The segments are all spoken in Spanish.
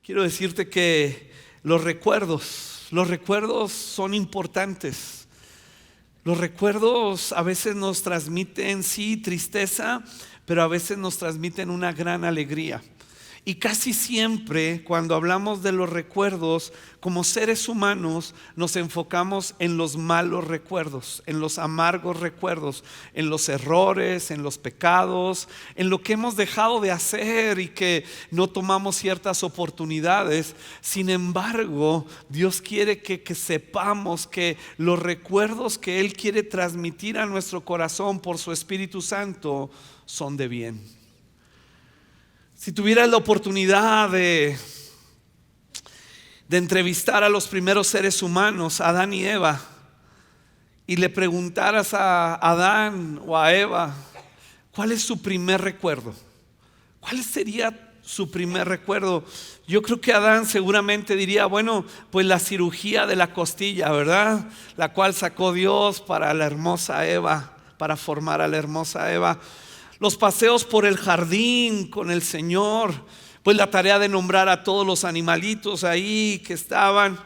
quiero decirte que los recuerdos son importantes. Los recuerdos a veces nos transmiten, sí, tristeza, pero a veces nos transmiten una gran alegría. Y casi siempre cuando hablamos de los recuerdos, como seres humanos, nos enfocamos en los malos recuerdos, en los amargos recuerdos, en los errores, en los pecados, en lo que hemos dejado de hacer y que no tomamos ciertas oportunidades. Sin embargo, Dios quiere que sepamos que los recuerdos que Él quiere transmitir a nuestro corazón por su Espíritu Santo son de bien. Si tuvieras la oportunidad de entrevistar a los primeros seres humanos, a Adán y Eva, y le preguntaras a Adán o a Eva, ¿cuál es su primer recuerdo? ¿Cuál sería su primer recuerdo? Yo creo que Adán seguramente diría, bueno, pues la cirugía de la costilla, ¿verdad? La cual sacó Dios para la hermosa Eva, para formar a la hermosa Eva. Los paseos por el jardín con el Señor, pues la tarea de nombrar a todos los animalitos ahí que estaban.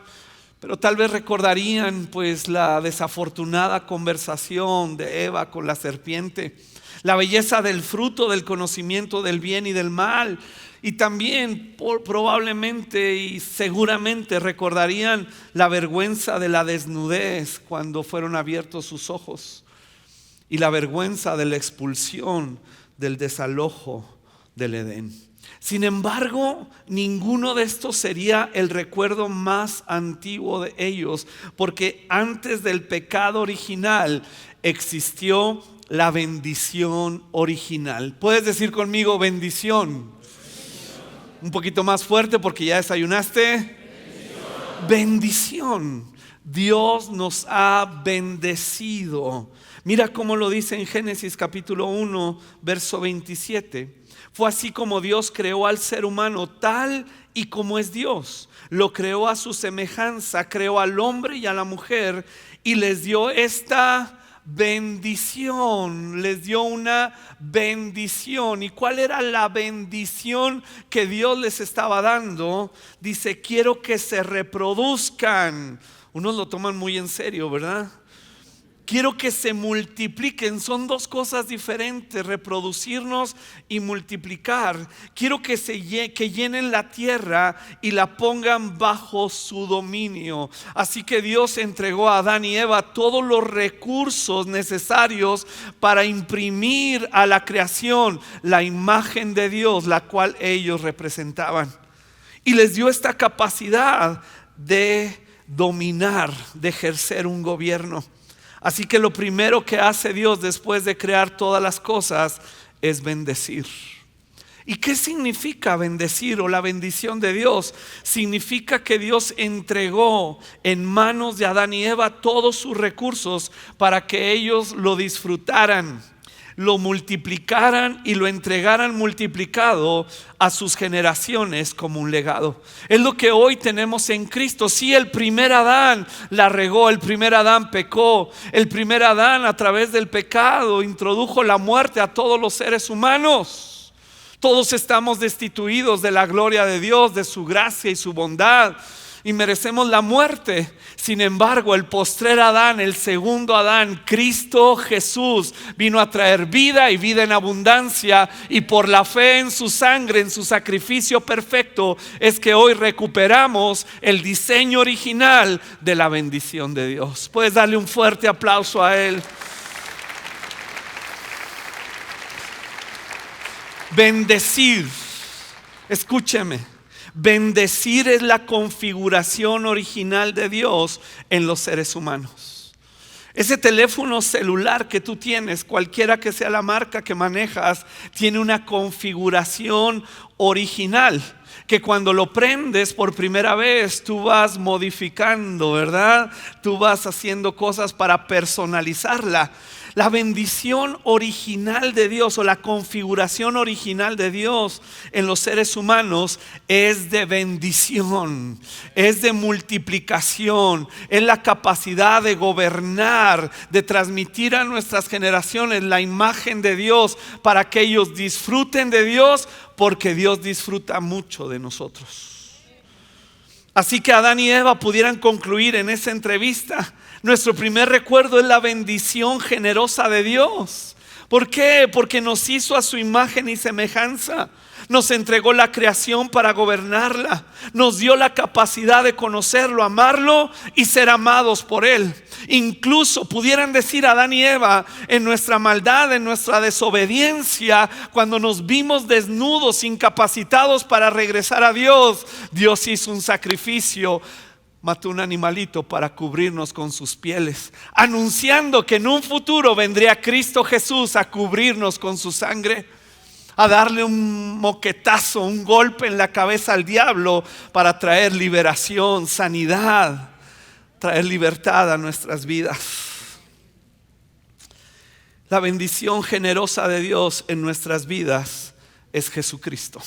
Pero tal vez recordarían pues la desafortunada conversación de Eva con la serpiente, la belleza del fruto del conocimiento del bien y del mal. Y también probablemente y seguramente recordarían la vergüenza de la desnudez cuando fueron abiertos sus ojos, y la vergüenza de la expulsión, del desalojo del Edén. Sin embargo, ninguno de estos sería el recuerdo más antiguo de ellos, porque antes del pecado original existió la bendición original. ¿Puedes decir conmigo bendición? Un poquito más fuerte porque ya desayunaste. Bendición. Dios nos ha bendecido. Mira cómo lo dice en Génesis capítulo 1, verso 27. Fue así como Dios creó al ser humano tal y como es Dios. Lo creó a su semejanza, creó al hombre y a la mujer y les dio esta bendición, les dio una bendición. ¿Y cuál era la bendición que Dios les estaba dando? Dice, quiero que se reproduzcan. Unos lo toman muy en serio, ¿verdad? Quiero que se multipliquen. Son dos cosas diferentes, reproducirnos y multiplicar. Quiero que llenen la tierra y la pongan bajo su dominio. Así que Dios entregó a Adán y Eva todos los recursos necesarios para imprimir a la creación la imagen de Dios, la cual ellos representaban. Y les dio esta capacidad de dominar, de ejercer un gobierno. Así que lo primero que hace Dios después de crear todas las cosas es bendecir. ¿Y qué significa bendecir o la bendición de Dios? Significa que Dios entregó en manos de Adán y Eva todos sus recursos para que ellos lo disfrutaran, lo multiplicaran y lo entregaran multiplicado a sus generaciones como un legado. Es lo que hoy tenemos en Cristo. Sí, el primer Adán la regó, el primer Adán pecó, el primer Adán a través del pecado introdujo la muerte a todos los seres humanos. Todos estamos destituidos de la gloria de Dios, de su gracia y su bondad, y merecemos la muerte. Sin embargo, el postrer Adán, el segundo Adán, Cristo Jesús, vino a traer vida y vida en abundancia, y por la fe en su sangre, en su sacrificio perfecto, es que hoy recuperamos el diseño original de la bendición de Dios. Puedes darle un fuerte aplauso a Él. Bendecir, escúcheme, bendecir es la configuración original de Dios en los seres humanos. Ese teléfono celular que tú tienes, cualquiera que sea la marca que manejas, tiene una configuración original que cuando lo prendes por primera vez tú vas modificando, ¿verdad? Tú vas haciendo cosas para personalizarla. La bendición original de Dios o la configuración original de Dios en los seres humanos es de bendición, es de multiplicación, es la capacidad de gobernar, de transmitir a nuestras generaciones la imagen de Dios para que ellos disfruten de Dios, porque Dios disfruta mucho de nosotros. Así que Adán y Eva pudieran concluir en esa entrevista: nuestro primer recuerdo es la bendición generosa de Dios. ¿Por qué? Porque nos hizo a su imagen y semejanza. Nos entregó la creación para gobernarla. Nos dio la capacidad de conocerlo, amarlo y ser amados por Él. Incluso pudieran decir Adán y Eva, en nuestra maldad, en nuestra desobediencia, cuando nos vimos desnudos, incapacitados para regresar a Dios, Dios hizo un sacrificio. Mató un animalito para cubrirnos con sus pieles, anunciando que en un futuro vendría Cristo Jesús a cubrirnos con su sangre, a darle un moquetazo, un golpe en la cabeza al diablo para traer liberación, sanidad, traer libertad a nuestras vidas. La bendición generosa de Dios en nuestras vidas es Jesucristo.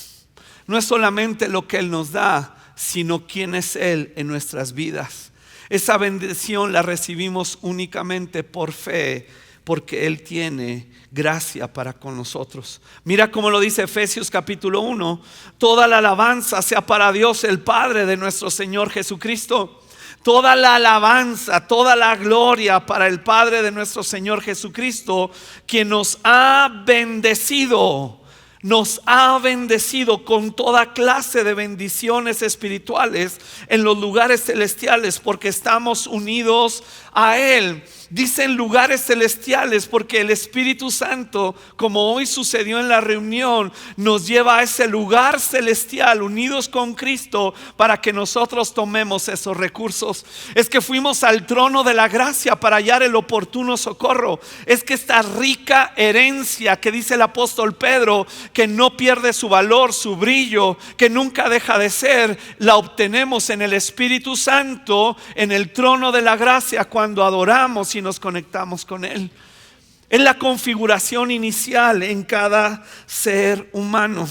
No es solamente lo que Él nos da, sino quién es Él en nuestras vidas. Esa bendición la recibimos únicamente por fe, porque Él tiene gracia para con nosotros. Mira cómo lo dice Efesios capítulo 1: toda la alabanza sea para Dios el Padre de nuestro Señor Jesucristo. Toda la alabanza, toda la gloria para el Padre de nuestro Señor Jesucristo, quien nos ha bendecido. Nos ha bendecido con toda clase de bendiciones espirituales en los lugares celestiales, porque estamos unidos a Él. Dicen lugares celestiales porque el Espíritu Santo, como hoy sucedió en la reunión, nos lleva a ese lugar celestial unidos con Cristo para que nosotros tomemos esos recursos. Es que fuimos al trono de la gracia para hallar el oportuno socorro. Es que esta rica herencia que dice el apóstol Pedro, que no pierde su valor, su brillo, que nunca deja de ser, la obtenemos en el Espíritu Santo, en el trono de la gracia, cuando adoramos y nos conectamos con Él. Es la configuración inicial en cada ser humano.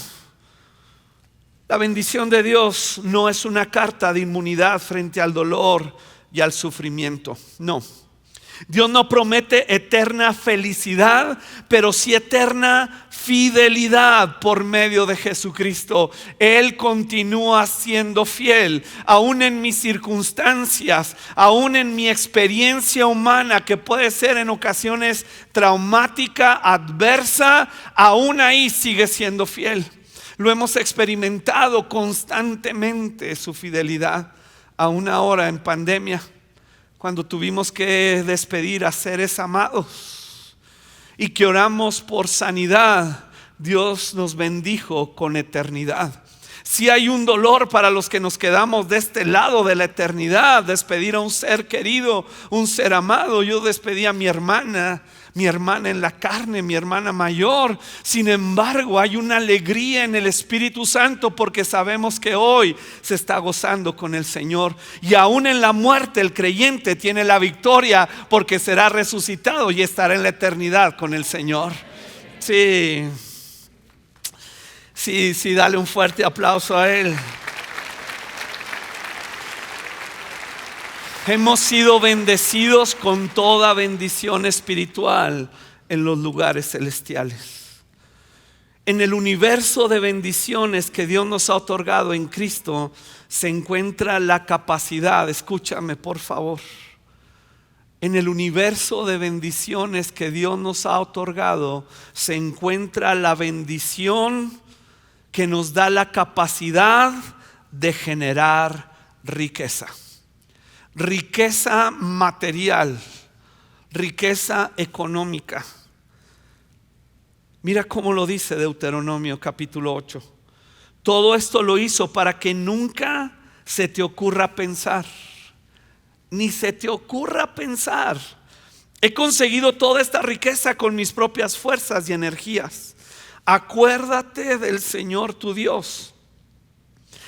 La bendición de Dios no es una carta de inmunidad frente al dolor y al sufrimiento. No. Dios no promete eterna felicidad, pero sí eterna fidelidad por medio de Jesucristo. Él continúa siendo fiel, aún en mis circunstancias, aún en mi experiencia humana, que puede ser en ocasiones traumática, adversa. Aún ahí sigue siendo fiel. Lo hemos experimentado constantemente, su fidelidad. Aún ahora en pandemia, cuando tuvimos que despedir a seres amados y que oramos por sanidad, Dios nos bendijo con eternidad. Si hay un dolor para los que nos quedamos de este lado de la eternidad, despedir a un ser querido, un ser amado. Yo despedí a mi hermana en la carne, mi hermana mayor. Sin embargo, hay una alegría en el Espíritu Santo, porque sabemos que hoy se está gozando con el Señor. Y aún en la muerte el creyente tiene la victoria, porque será resucitado y estará en la eternidad con el Señor. Sí, dale un fuerte aplauso a Él. Hemos sido bendecidos con toda bendición espiritual en los lugares celestiales. En el universo de bendiciones que Dios nos ha otorgado en Cristo se encuentra la capacidad, escúchame por favor. En el universo de bendiciones que Dios nos ha otorgado se encuentra la bendición que nos da la capacidad de generar riqueza. Riqueza material, riqueza económica. Mira cómo lo dice Deuteronomio capítulo 8. Todo esto lo hizo para que nunca se te ocurra pensar, ni se te ocurra pensar: he conseguido toda esta riqueza con mis propias fuerzas y energías. Acuérdate del Señor tu Dios.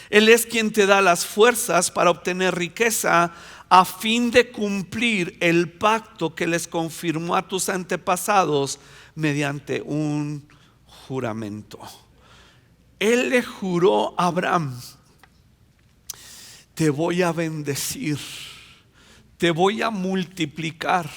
Él es quien te da las fuerzas para obtener riqueza, a fin de cumplir el pacto que les confirmó a tus antepasados mediante un juramento. Él le juró a Abraham: te voy a bendecir, te voy a multiplicar.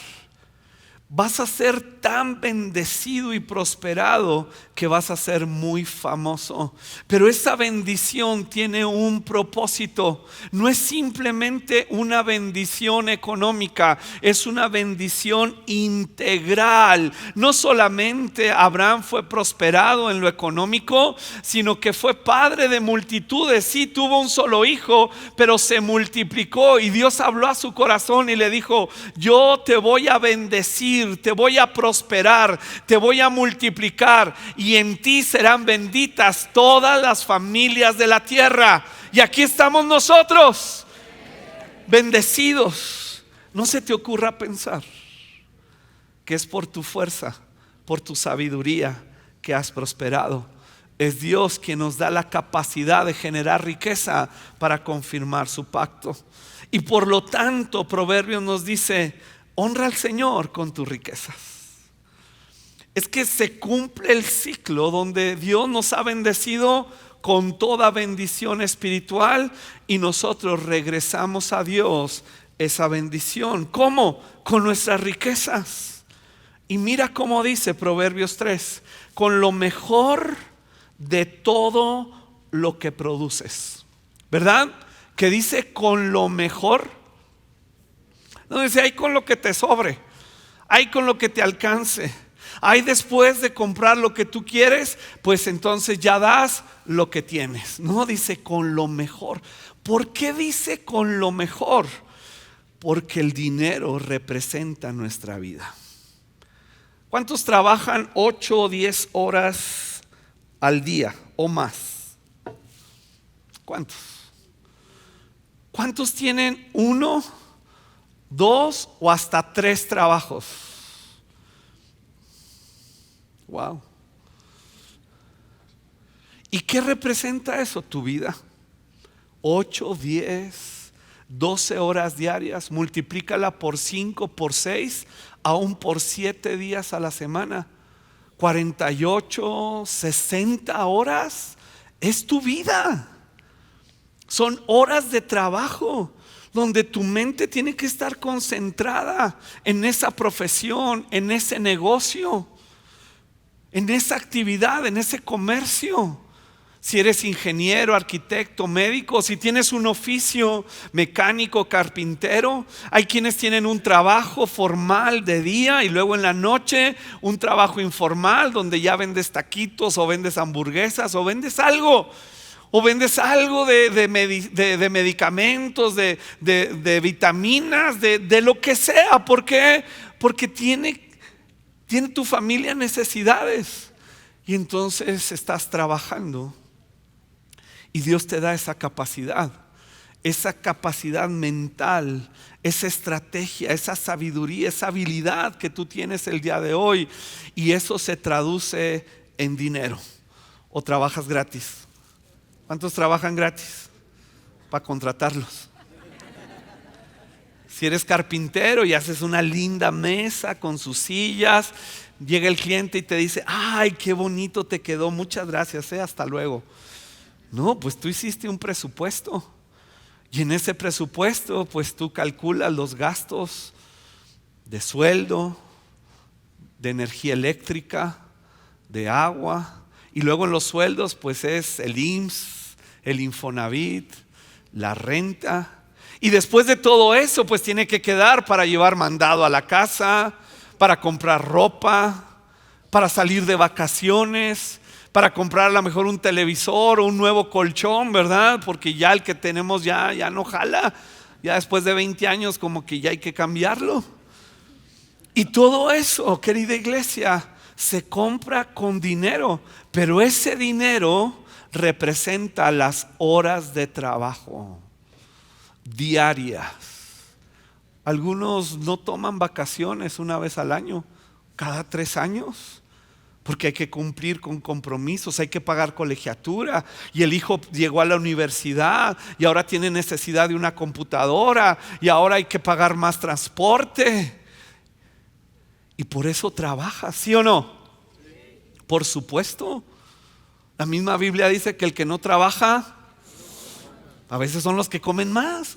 Vas a ser tan bendecido y prosperado que vas a ser muy famoso. Pero esa bendición tiene un propósito. No es simplemente una bendición económica, es una bendición integral. No solamente Abraham fue prosperado en lo económico, sino que fue padre de multitudes. Sí, tuvo un solo hijo, pero se multiplicó y Dios habló a su corazón y le dijo: yo te voy a bendecir, te voy a prosperar, te voy a multiplicar, y en ti serán benditas todas las familias de la tierra. Y aquí estamos nosotros, bendecidos. No se te ocurra pensar que es por tu fuerza, por tu sabiduría que has prosperado. Es Dios quien nos da la capacidad de generar riqueza para confirmar su pacto. Y por lo tanto, Proverbios nos dice: honra al Señor con tus riquezas. Es que se cumple el ciclo donde Dios nos ha bendecido con toda bendición espiritual y nosotros regresamos a Dios esa bendición. ¿Cómo? Con nuestras riquezas. Y mira cómo dice Proverbios 3: con lo mejor de todo lo que produces. ¿Verdad? Que dice con lo mejor. No dice ahí con lo que te sobre, ahí con lo que te alcance, ahí después de comprar lo que tú quieres, pues entonces ya das lo que tienes. No, dice con lo mejor. ¿Por qué dice con lo mejor? Porque el dinero representa nuestra vida. ¿Cuántos trabajan 8 o 10 horas al día o más? ¿Cuántos? ¿Cuántos tienen 1, 2 o hasta 3 trabajos? Wow. ¿Y qué representa eso? Tu vida. 8, 10, 12 horas diarias. Multiplícala por 5, por 6, aún por 7 días a la semana. 48, 60 horas es tu vida. Son horas de trabajo donde tu mente tiene que estar concentrada en esa profesión, en ese negocio, en esa actividad, en ese comercio. Si eres ingeniero, arquitecto, médico, si tienes un oficio mecánico, carpintero, hay quienes tienen un trabajo formal de día y luego en la noche un trabajo informal donde ya vendes taquitos o vendes hamburguesas o vendes algo. O vendes algo de medicamentos, de vitaminas, de lo que sea. ¿Por qué? Porque tiene tu familia necesidades. Y entonces estás trabajando. Y Dios te da esa capacidad mental, esa estrategia, esa sabiduría, esa habilidad que tú tienes el día de hoy. Y eso se traduce en dinero. O trabajas gratis. ¿Cuántos trabajan gratis? Para contratarlos. Si eres carpintero y haces una linda mesa con sus sillas, llega el cliente y te dice: ay, qué bonito te quedó, muchas gracias, hasta luego. No, pues tú hiciste un presupuesto. Y en ese presupuesto pues tú calculas los gastos de sueldo, de energía eléctrica, de agua. Y luego en los sueldos pues es el IMSS, el Infonavit, la renta. Y después de todo eso pues tiene que quedar para llevar mandado a la casa, para comprar ropa, para salir de vacaciones, para comprar a lo mejor un televisor o un nuevo colchón, ¿verdad? Porque ya el que tenemos ya no jala. Ya después de 20 años como que ya hay que cambiarlo. Y todo eso, querida iglesia, se compra con dinero. Pero ese dinero representa las horas de trabajo diarias. Algunos no toman vacaciones una vez al año, cada 3 años, porque hay que cumplir con compromisos, hay que pagar colegiatura, y el hijo llegó a la universidad y ahora tiene necesidad de una computadora, y ahora hay que pagar más transporte, y por eso trabaja, ¿sí o no? Por supuesto. La misma Biblia dice que el que no trabaja a veces son los que comen más.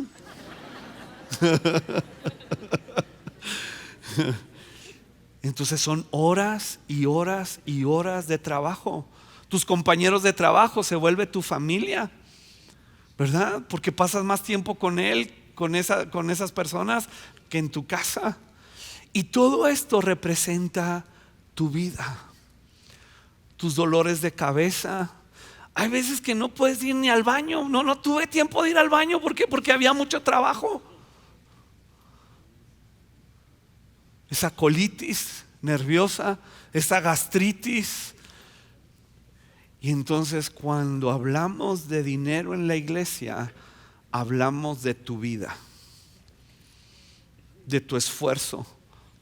Entonces son horas y horas y horas de trabajo. Tus compañeros de trabajo se vuelve tu familia, ¿verdad? Porque pasas más tiempo con él, con esas personas, que en tu casa. Y todo esto representa tu vida, tus dolores de cabeza. Hay veces que no puedes ir ni al baño. No tuve tiempo de ir al baño. ¿Por qué? Porque había mucho trabajo. Esa colitis nerviosa, esa gastritis. Y entonces cuando hablamos de dinero en la iglesia, hablamos de tu vida, de tu esfuerzo,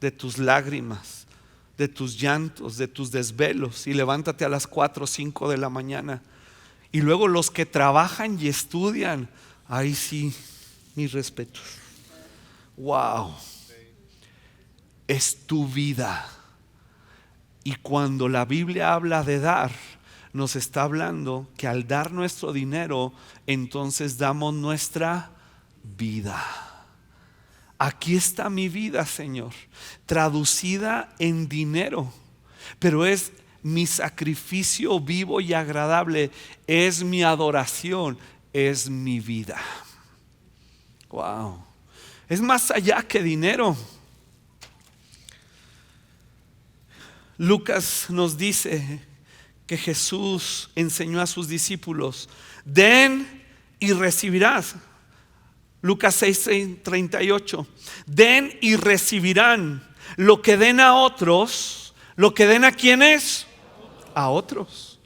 de tus lágrimas, de tus llantos, de tus desvelos. Y levántate a las 4 o 5 de la mañana. Y luego los que trabajan y estudian, ahí sí, mis respetos. Wow, es tu vida. Y cuando la Biblia habla de dar, nos está hablando que al dar nuestro dinero, entonces damos nuestra vida. Aquí está mi vida, Señor, traducida en dinero, pero es mi sacrificio vivo y agradable, es mi adoración, es mi vida. Wow, es más allá que dinero. Lucas nos dice que Jesús enseñó a sus discípulos: den y recibirás. Lucas 6:38. Den y recibirán. Lo que den a otros, lo que den a quienes, a otros,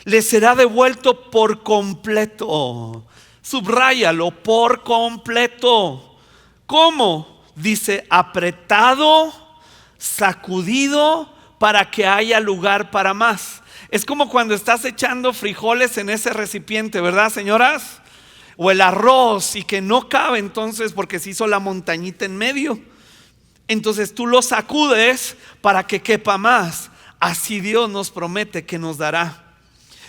les será devuelto por completo. Subráyalo, por completo. ¿Cómo? Dice: apretado, sacudido, para que haya lugar para más. Es como cuando estás echando frijoles en ese recipiente, ¿verdad, señoras? O el arroz, y que no cabe entonces porque se hizo la montañita en medio. Entonces tú lo sacudes para que quepa más. Así Dios nos promete que nos dará.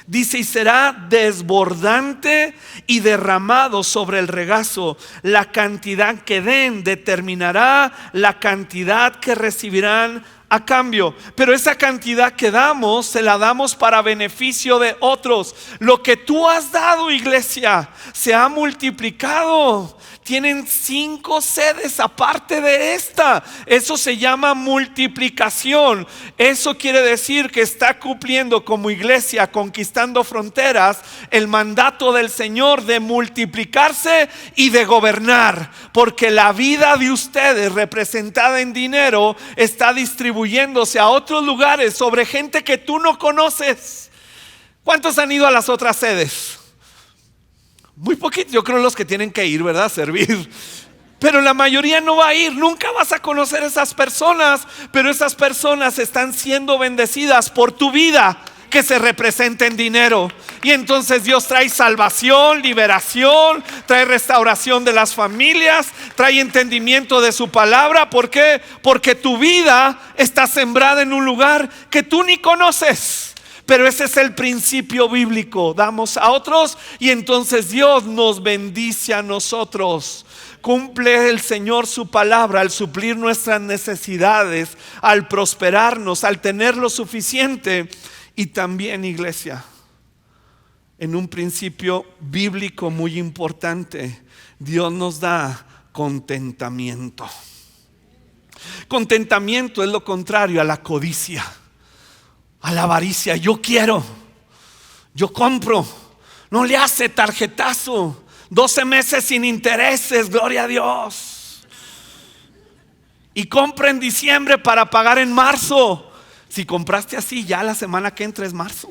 Dice: y será desbordante y derramado sobre el regazo. La cantidad que den determinará la cantidad que recibirán a cambio. Pero esa cantidad que damos, se la damos para beneficio de otros. Lo que tú has dado, iglesia, se ha multiplicado. Tienen 5 sedes aparte de esta. Eso se llama multiplicación. Eso quiere decir que está cumpliendo como iglesia, conquistando fronteras, el mandato del Señor de multiplicarse y de gobernar. Porque la vida de ustedes, representada en dinero, está distribuyéndose a otros lugares sobre gente que tú no conoces. ¿Cuántos han ido a las otras sedes? Muy poquito, yo creo los que tienen que ir, ¿verdad? Servir. Pero la mayoría no va a ir. Nunca vas a conocer esas personas. Pero esas personas están siendo bendecidas por tu vida, que se representa en dinero. Y entonces Dios trae salvación, liberación, trae restauración de las familias, trae entendimiento de su palabra. ¿Por qué? Porque tu vida está sembrada en un lugar que tú ni conoces. Pero ese es el principio bíblico. Damos a otros y entonces Dios nos bendice a nosotros. Cumple el Señor su palabra al suplir nuestras necesidades, al prosperarnos, al tener lo suficiente. Y también, iglesia, en un principio bíblico muy importante, Dios nos da contentamiento. Contentamiento es lo contrario a la codicia, a la avaricia. Yo quiero, yo compro. No le hace tarjetazo, 12 meses sin intereses, gloria a Dios. Y compra en diciembre para pagar en marzo. Si compraste así, ya la semana que entra es marzo.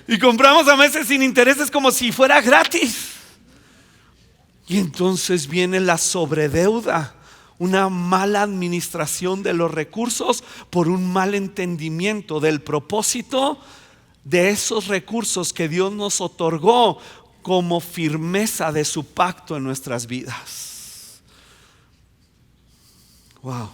Y compramos a meses sin intereses como si fuera gratis. Y entonces viene la sobredeuda, una mala administración de los recursos por un mal entendimiento del propósito de esos recursos que Dios nos otorgó como firmeza de su pacto en nuestras vidas. Wow.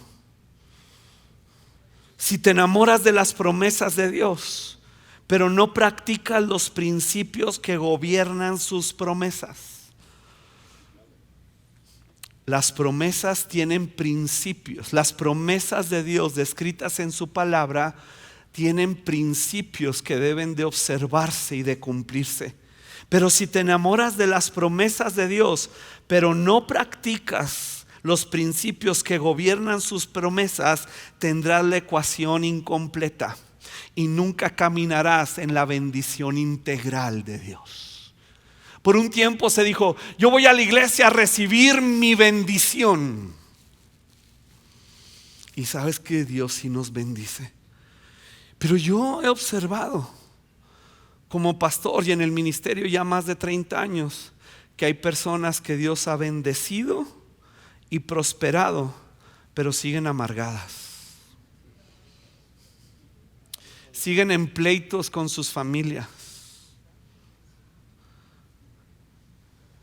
Si te enamoras de las promesas de Dios, pero no practicas los principios que gobiernan sus promesas, Las promesas tienen principios. Las promesas de Dios descritas en su palabra tienen principios que deben de observarse y de cumplirse. Pero si te enamoras de las promesas de Dios, pero no practicas los principios que gobiernan sus promesas, tendrás la ecuación incompleta y nunca caminarás en la bendición integral de Dios. Por un tiempo se dijo: yo voy a la iglesia a recibir mi bendición. Y sabes que Dios sí nos bendice. Pero yo he observado como pastor y en el ministerio ya más de 30 años que hay personas que Dios ha bendecido y prosperado, pero siguen amargadas. Siguen en pleitos con sus familias.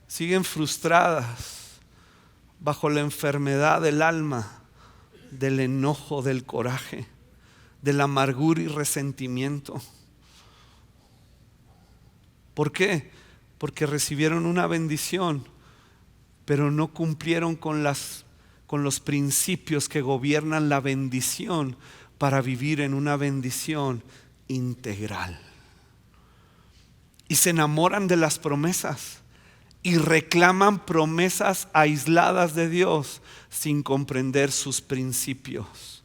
Siguen frustradas bajo la enfermedad del alma, del enojo, del coraje, de la amargura y resentimiento. ¿Por qué? Porque recibieron una bendición, pero no cumplieron con los principios que gobiernan la bendición para vivir en una bendición integral. Y se enamoran de las promesas y reclaman promesas aisladas de Dios sin comprender sus principios.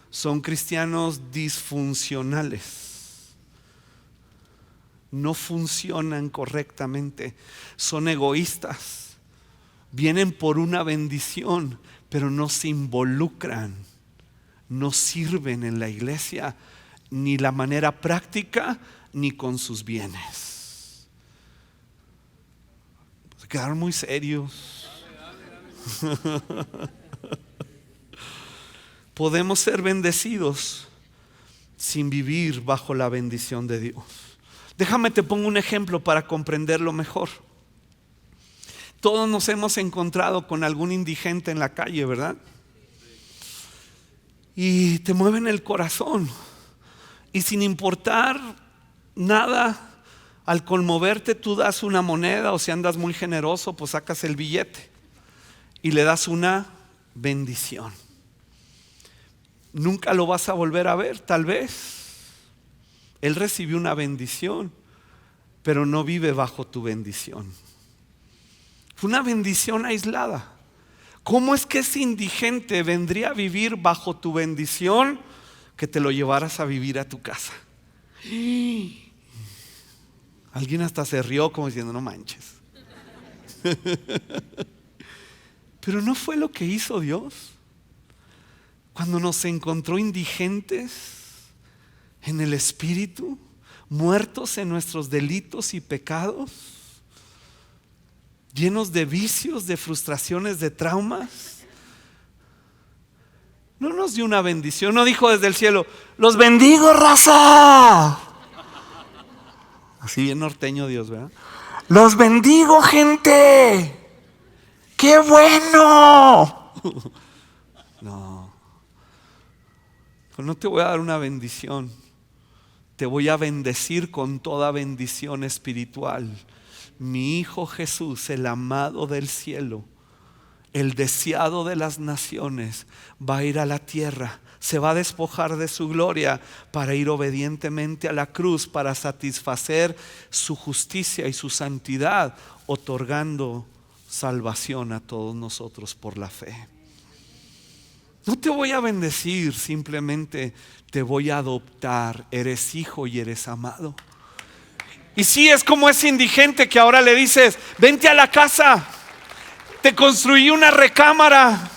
Son cristianos disfuncionales. No funcionan correctamente, son egoístas, vienen por una bendición, pero no se involucran, no sirven en la iglesia, ni la manera práctica, ni con sus bienes. Se quedaron muy serios. Podemos ser bendecidos sin vivir bajo la bendición de Dios. Déjame te pongo un ejemplo para comprenderlo mejor. Todos nos hemos encontrado con algún indigente en la calle, ¿verdad? Y te mueven el corazón. Y sin importar nada, al conmoverte tú das una moneda, o si andas muy generoso, pues sacas el billete y le das una bendición. Nunca lo vas a volver a ver, tal vez. Él recibió una bendición, pero no vive bajo tu bendición. Fue una bendición aislada. ¿Cómo es que ese indigente vendría a vivir bajo tu bendición que te lo llevaras a vivir a tu casa? Alguien hasta se rió como diciendo: no manches. Pero no fue lo que hizo Dios. Cuando nos encontró indigentes en el espíritu, muertos en nuestros delitos y pecados, llenos de vicios, de frustraciones, de traumas, no nos dio una bendición, no dijo desde el cielo: los bendigo, raza. Así bien norteño Dios, ¿verdad? Los bendigo, gente. ¡Qué bueno! No, pues no te voy a dar una bendición. Te voy a bendecir con toda bendición espiritual. Mi Hijo Jesús, el amado del cielo, el deseado de las naciones, va a ir a la tierra, se va a despojar de su gloria para ir obedientemente a la cruz, para satisfacer su justicia y su santidad, otorgando salvación a todos nosotros por la fe. No te voy a bendecir, simplemente te voy a adoptar. Eres hijo y eres amado. Y sí, es como ese indigente que ahora le dices: vente a la casa, te construí una recámara,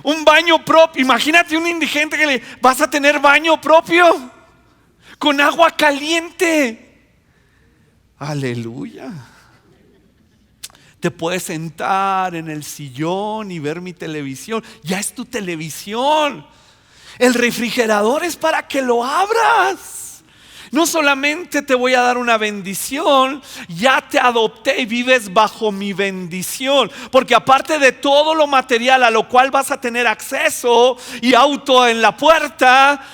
un baño propio. Imagínate un indigente que le vas a tener baño propio con agua caliente. Aleluya. Te puedes sentar en el sillón y ver mi televisión. Ya es tu televisión. El refrigerador es para que lo abras. No solamente te voy a dar una bendición, ya te adopté y vives bajo mi bendición. Porque aparte de todo lo material a lo cual vas a tener acceso y auto en la puerta,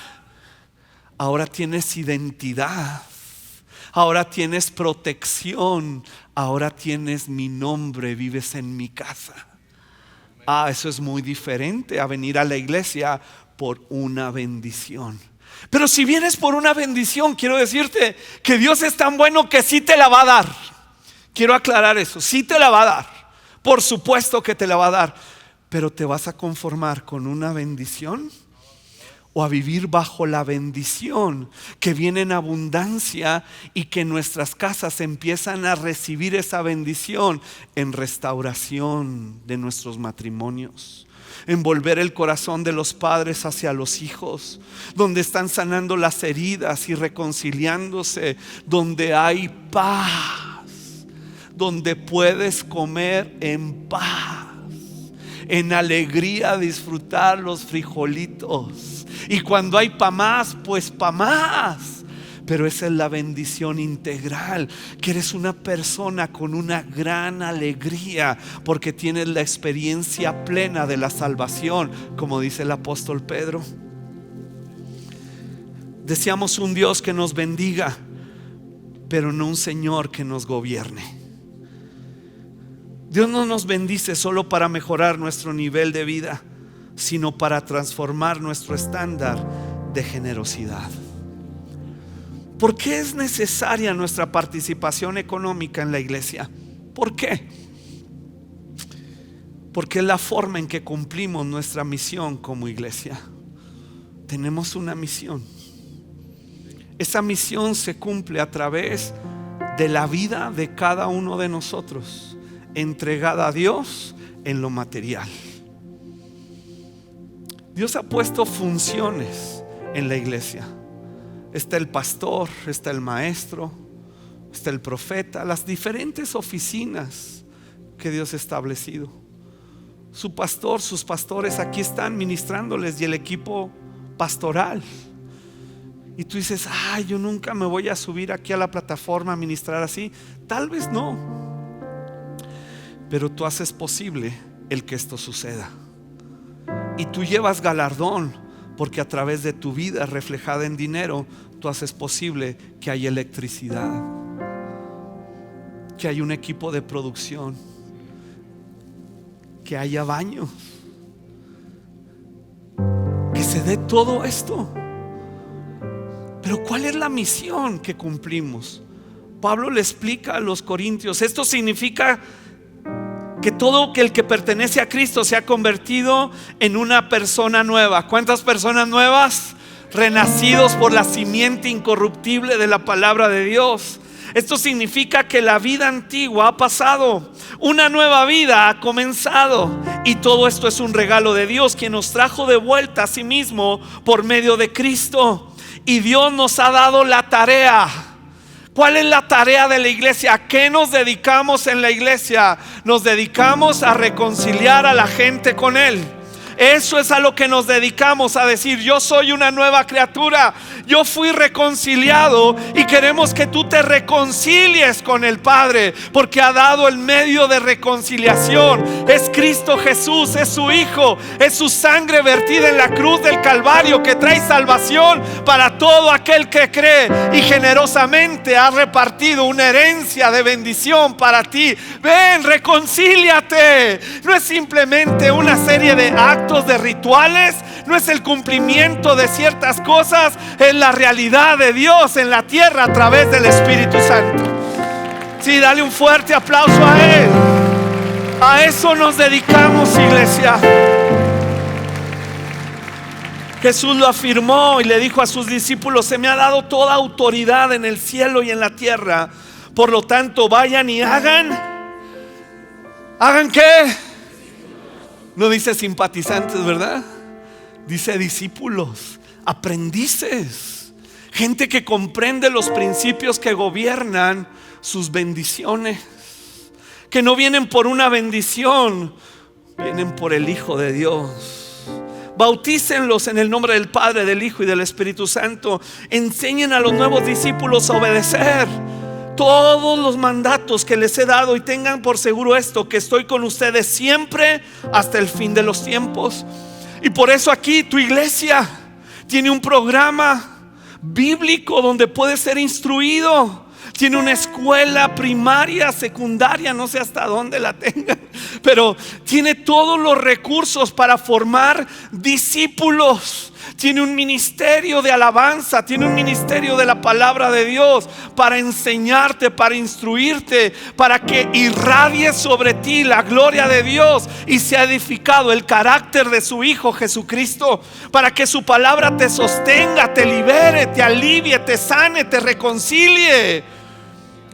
ahora tienes identidad. Ahora tienes protección. Ahora tienes mi nombre, vives en mi casa. Eso es muy diferente a venir a la iglesia por una bendición. Pero si vienes por una bendición, quiero decirte que Dios es tan bueno que sí te la va a dar. Quiero aclarar eso, sí te la va a dar. Por supuesto que te la va a dar. Pero ¿te vas a conformar con una bendición? ¿O a vivir bajo la bendición que viene en abundancia y que nuestras casas empiezan a recibir esa bendición en restauración de nuestros matrimonios? En volver el corazón de los padres hacia los hijos, donde están sanando las heridas y reconciliándose, donde hay paz, donde puedes comer en paz, en alegría disfrutar los frijolitos. Y cuando hay pa' más, pues pa' más. Pero esa es la bendición integral, que eres una persona con una gran alegría porque tienes la experiencia plena de la salvación, como dice el apóstol Pedro. Deseamos un Dios que nos bendiga, pero no un Señor que nos gobierne. Dios no nos bendice solo para mejorar nuestro nivel de vida, sino para transformar nuestro estándar de generosidad. ¿Por qué es necesaria nuestra participación económica en la iglesia? ¿Por qué? Porque es la forma en que cumplimos nuestra misión como iglesia. Tenemos una misión. Esa misión se cumple a través de la vida de cada uno de nosotros, entregada a Dios en lo material. Dios ha puesto funciones en la iglesia. Está el pastor, está el maestro, está el profeta, las diferentes oficinas que Dios ha establecido. Su pastor, sus pastores aquí están ministrándoles y el equipo pastoral. Y tú dices, yo nunca me voy a subir aquí a la plataforma a ministrar así. Tal vez no, pero tú haces posible el que esto suceda. Y tú llevas galardón, porque a través de tu vida reflejada en dinero, tú haces posible que haya electricidad, que haya un equipo de producción, que haya baños, que se dé todo esto. Pero ¿cuál es la misión que cumplimos? Pablo le explica a los corintios, esto significa que todo el que pertenece a Cristo se ha convertido en una persona nueva. ¿Cuántas personas nuevas? Renacidos por la simiente incorruptible de la palabra de Dios. Esto significa que la vida antigua ha pasado, una nueva vida ha comenzado. Y todo esto es un regalo de Dios, quien nos trajo de vuelta a sí mismo por medio de Cristo. Y Dios nos ha dado la tarea. ¿Cuál es la tarea de la iglesia? ¿A qué nos dedicamos en la iglesia? Nos dedicamos a reconciliar a la gente con Él. Eso es a lo que nos dedicamos, a decir: yo soy una nueva criatura, yo fui reconciliado y queremos que tú te reconcilies con el Padre, porque ha dado el medio de reconciliación. Es Cristo Jesús, es su Hijo, es su sangre vertida en la cruz del Calvario que trae salvación para todo aquel que cree, y generosamente ha repartido una herencia de bendición para ti. Ven, reconcíliate. No es simplemente una serie de actos, de rituales, no es el cumplimiento de ciertas cosas, es la realidad de Dios en la tierra a través del Espíritu Santo. Sí, dale un fuerte aplauso a Él. A eso nos dedicamos, iglesia. Jesús lo afirmó y le dijo a sus discípulos: se me ha dado toda autoridad en el cielo y en la tierra, por lo tanto vayan y hagan ¿qué? No dice simpatizantes, ¿verdad? Dice discípulos, aprendices, gente que comprende los principios que gobiernan sus bendiciones, que no vienen por una bendición, vienen por el Hijo de Dios. Bautícenlos en el nombre del Padre, del Hijo y del Espíritu Santo. Enseñen a los nuevos discípulos a obedecer todos los mandatos que les he dado, y tengan por seguro esto, que estoy con ustedes siempre hasta el fin de los tiempos. Y por eso aquí tu iglesia tiene un programa bíblico donde puedes ser instruido. tiene una escuela primaria, secundaria, no sé hasta dónde la tenga, pero tiene todos los recursos para formar discípulos. Tiene un ministerio de alabanza, tiene un ministerio de la palabra de Dios para enseñarte, para instruirte, para que irradie sobre ti la gloria de Dios y sea edificado el carácter de su Hijo Jesucristo, para que su palabra te sostenga, te libere, te alivie, te sane, te reconcilie.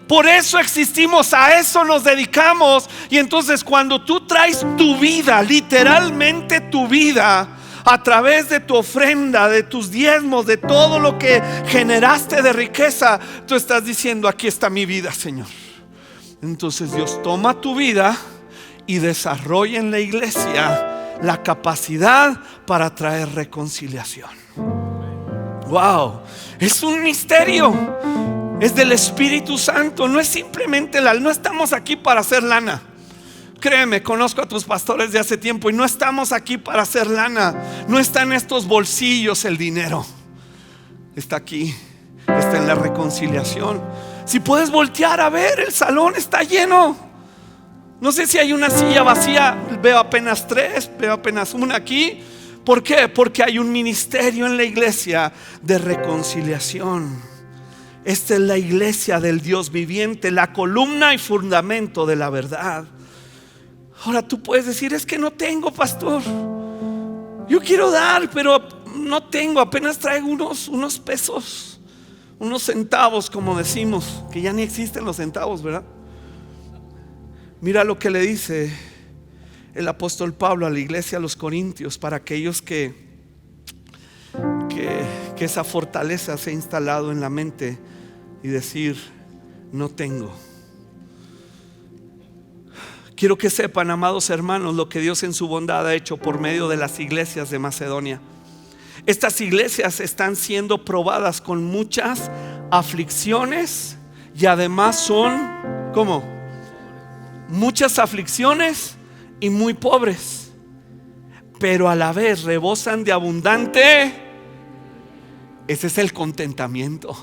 Por eso existimos, a eso nos dedicamos. Y entonces cuando tú traes tu vida, literalmente tu vida, a través de tu ofrenda, de tus diezmos, de todo lo que generaste de riqueza, tú estás diciendo: aquí está mi vida, Señor. Entonces Dios toma tu vida y desarrolla en la iglesia la capacidad para traer reconciliación. Wow, es un misterio. Es del Espíritu Santo. No es simplemente no estamos aquí para hacer lana. Créeme, conozco a tus pastores de hace tiempo y no estamos aquí para hacer lana. No está en estos bolsillos el dinero. Está aquí, está en la reconciliación. Si puedes voltear a ver, el salón está lleno. No sé si hay una silla vacía. Veo apenas 3, veo apenas una aquí. ¿Por qué? Porque hay un ministerio en la iglesia de reconciliación. Esta es la iglesia del Dios viviente, la columna y fundamento de la verdad. Ahora tú puedes decir: es que no tengo, pastor. Yo quiero dar, pero no tengo. Apenas traigo unos pesos, unos centavos, como decimos, que ya ni existen los centavos, ¿verdad? Mira lo que le dice el apóstol Pablo a la iglesia, a los corintios, para aquellos que esa fortaleza se ha instalado en la mente y decir: no tengo. Quiero que sepan, amados hermanos, lo que Dios en su bondad ha hecho por medio de las iglesias de Macedonia. Estas iglesias están siendo probadas con muchas aflicciones y además son, ¿cómo? Muchas aflicciones y muy pobres, pero a la vez rebosan de abundante. Ese es el contentamiento.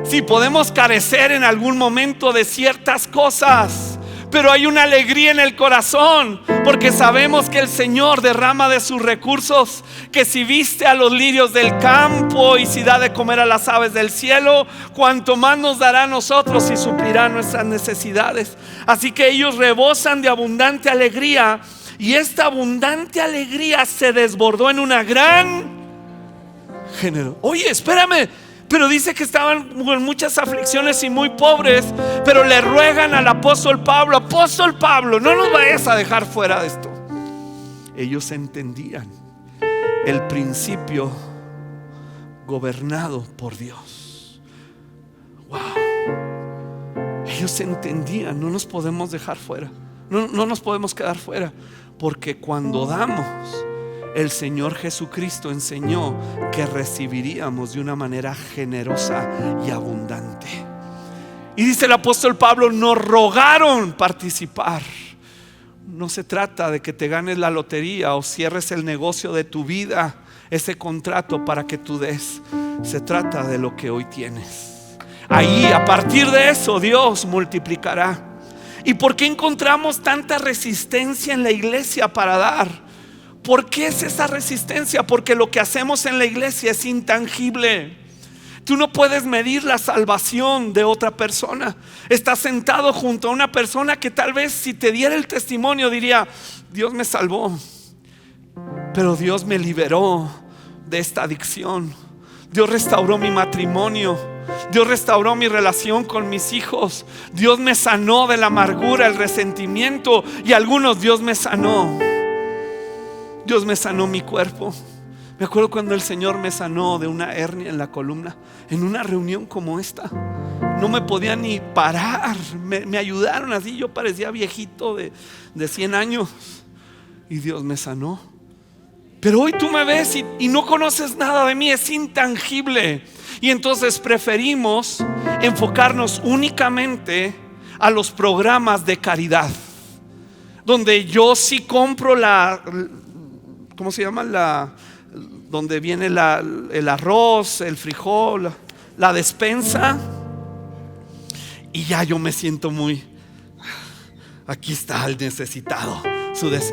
Si podemos carecer en algún momento de ciertas cosas, pero hay una alegría en el corazón, porque sabemos que el Señor derrama de sus recursos, que si viste a los lirios del campo y si da de comer a las aves del cielo, cuanto más nos dará a nosotros y suplirá nuestras necesidades. Así que ellos rebosan de abundante alegría, y esta abundante alegría se desbordó en una gran generosidad. Oye, espérame, pero dice que estaban con muchas aflicciones y muy pobres, pero le ruegan al apóstol Pablo: apóstol Pablo, no nos vayas a dejar fuera de esto. Ellos entendían el principio gobernado por Dios. Wow. Ellos entendían: no nos podemos dejar fuera, no nos podemos quedar fuera, porque cuando damos, el Señor Jesucristo enseñó que recibiríamos de una manera generosa y abundante. Y dice el apóstol Pablo: nos rogaron participar. No se trata de que te ganes la lotería o cierres el negocio de tu vida, ese contrato para que tú des. Se trata de lo que hoy tienes. Ahí, a partir de eso, Dios multiplicará. ¿Y por qué encontramos tanta resistencia en la iglesia para dar? ¿Por qué es esa resistencia? Porque lo que hacemos en la iglesia es intangible. Tú no puedes medir la salvación de otra persona. Estás sentado junto a una persona que tal vez, si te diera el testimonio, diría: Dios me salvó, pero Dios me liberó de esta adicción. Dios restauró mi matrimonio. Dios restauró mi relación con mis hijos. Dios me sanó de la amargura, el resentimiento. Y algunos, Dios me sanó. Dios me sanó mi cuerpo. Me acuerdo cuando el Señor me sanó de una hernia en la columna, en una reunión como esta. No me podía ni parar. Me ayudaron así. Yo parecía viejito de 100 años. Y Dios me sanó. Pero hoy tú me ves y no conoces nada de mí. Es intangible. Y entonces preferimos enfocarnos únicamente a los programas de caridad, donde yo sí compro ¿cómo se llama? Donde viene el arroz, el frijol, la despensa. y ya yo me siento muy, aquí está el necesitado.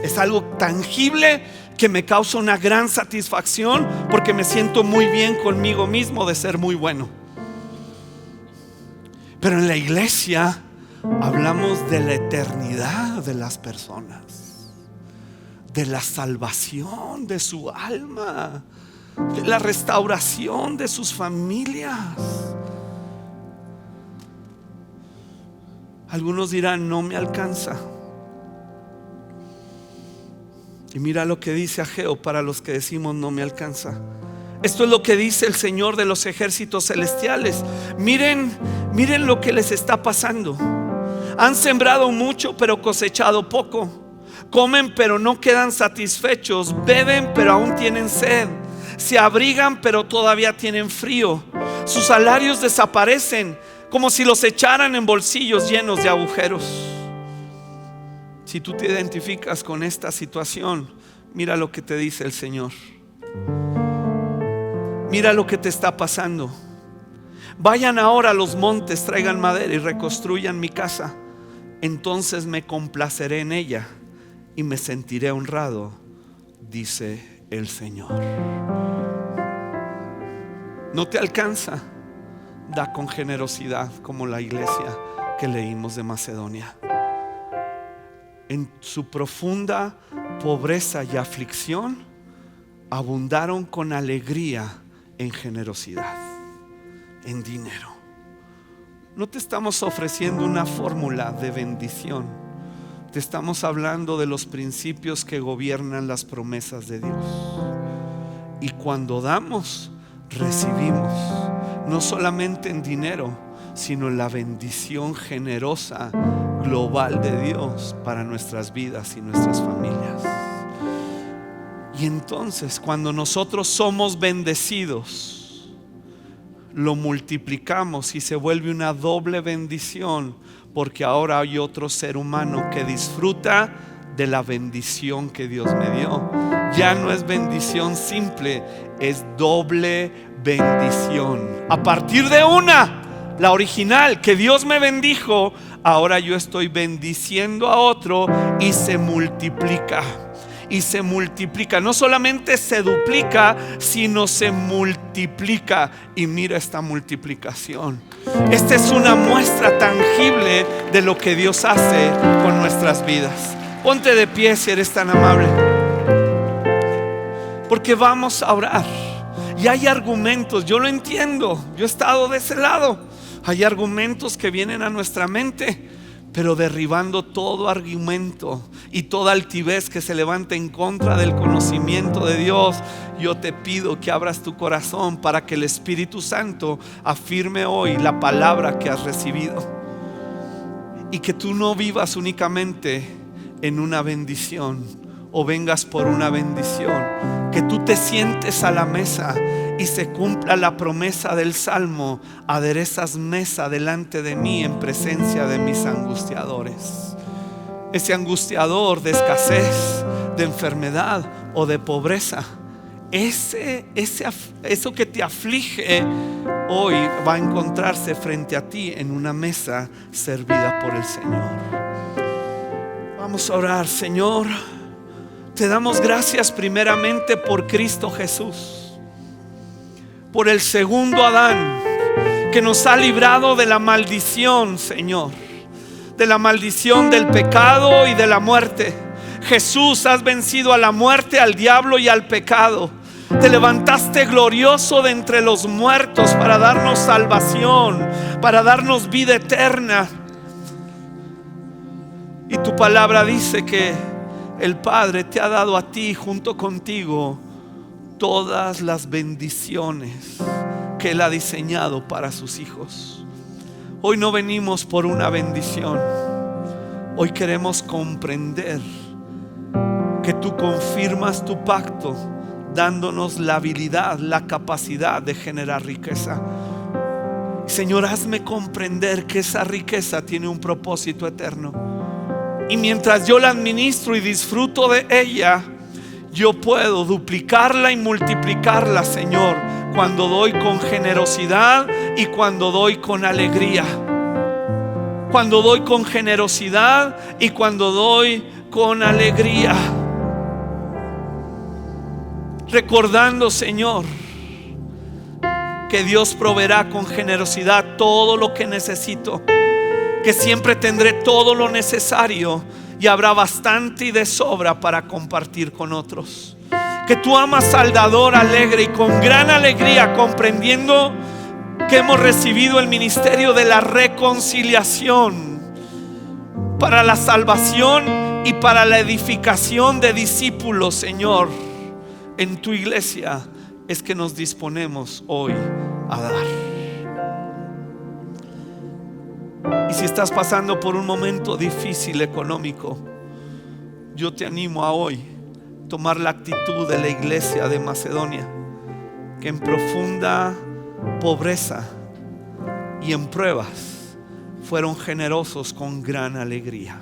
Es algo tangible que me causa una gran satisfacción porque me siento muy bien conmigo mismo de ser muy bueno. Pero en la iglesia hablamos de la eternidad de las personas, de la salvación de su alma, de la restauración de sus familias. Algunos dirán: no me alcanza. Y mira lo que dice Ageo para los que decimos: no me alcanza. Esto es lo que dice el Señor de los ejércitos celestiales. Miren lo que les está pasando. Han sembrado mucho pero cosechado poco. Comen pero no quedan satisfechos. Beben pero aún tienen sed. Se abrigan pero todavía tienen frío. Sus salarios desaparecen como si los echaran en bolsillos llenos de agujeros. Si tú te identificas con esta situación, mira lo que te dice el Señor. Mira lo que te está pasando. Vayan ahora a los montes, traigan madera y reconstruyan mi casa. Entonces me complaceré en ella y me sentiré honrado, dice el Señor. No te alcanza, da con generosidad, como la iglesia que leímos de Macedonia. En su profunda pobreza y aflicción, abundaron con alegría en generosidad, en dinero. No te estamos ofreciendo una fórmula de bendición. Te estamos hablando de los principios que gobiernan las promesas de Dios. Y cuando damos, recibimos, no solamente en dinero, sino en la bendición generosa global de Dios para nuestras vidas y nuestras familias. Y entonces, cuando nosotros somos bendecidos, lo multiplicamos y se vuelve una doble bendición, porque ahora hay otro ser humano que disfruta de la bendición que Dios me dio. Ya no es bendición simple, es doble bendición. A partir de una, la original, que Dios me bendijo, ahora yo estoy bendiciendo a otro y se multiplica. Y se multiplica, no solamente se duplica, sino se multiplica. Y mira esta multiplicación. Esta es una muestra tangible de lo que Dios hace con nuestras vidas. Ponte de pie si eres tan amable, porque vamos a orar. Y hay argumentos, yo lo entiendo, yo he estado de ese lado. Hay argumentos que vienen a nuestra mente, pero derribando todo argumento y toda altivez que se levante en contra del conocimiento de Dios, yo te pido que abras tu corazón para que el Espíritu Santo afirme hoy la palabra que has recibido, y que tú no vivas únicamente en una bendición o vengas por una bendición, que tú te sientes a la mesa y se cumpla la promesa del Salmo: aderezas mesa delante de mí en presencia de mis angustiadores. Ese angustiador de escasez, de enfermedad o de pobreza, eso que te aflige hoy va a encontrarse frente a ti en una mesa servida por el Señor. Vamos a orar. Señor, te damos gracias primeramente por Cristo Jesús, por el segundo Adán que nos ha librado de la maldición, Señor, de la maldición del pecado y de la muerte. Jesús, has vencido a la muerte, al diablo y al pecado. Te levantaste glorioso de entre los muertos para darnos salvación, para darnos vida eterna. Y tu palabra dice que el Padre te ha dado a ti junto contigo todas las bendiciones que Él ha diseñado para sus hijos. Hoy no venimos por una bendición. Hoy queremos comprender que tú confirmas tu pacto, dándonos la habilidad, la capacidad de generar riqueza. Señor, hazme comprender que esa riqueza tiene un propósito eterno. Y mientras yo la administro y disfruto de ella, yo puedo duplicarla y multiplicarla, Señor, cuando doy con generosidad y cuando doy con alegría. cuando doy con generosidad y cuando doy con alegría. Recordando, Señor, que Dios proveerá con generosidad todo lo que necesito, que siempre tendré todo lo necesario y habrá bastante y de sobra para compartir con otros. Que tú amas al dador alegre y con gran alegría, comprendiendo que hemos recibido el ministerio de la reconciliación para la salvación y para la edificación de discípulos, Señor, en tu iglesia, es que nos disponemos hoy a dar. Y si estás pasando por un momento difícil económico, yo te animo a hoy tomar la actitud de la iglesia de Macedonia, que en profunda pobreza y en pruebas fueron generosos con gran alegría.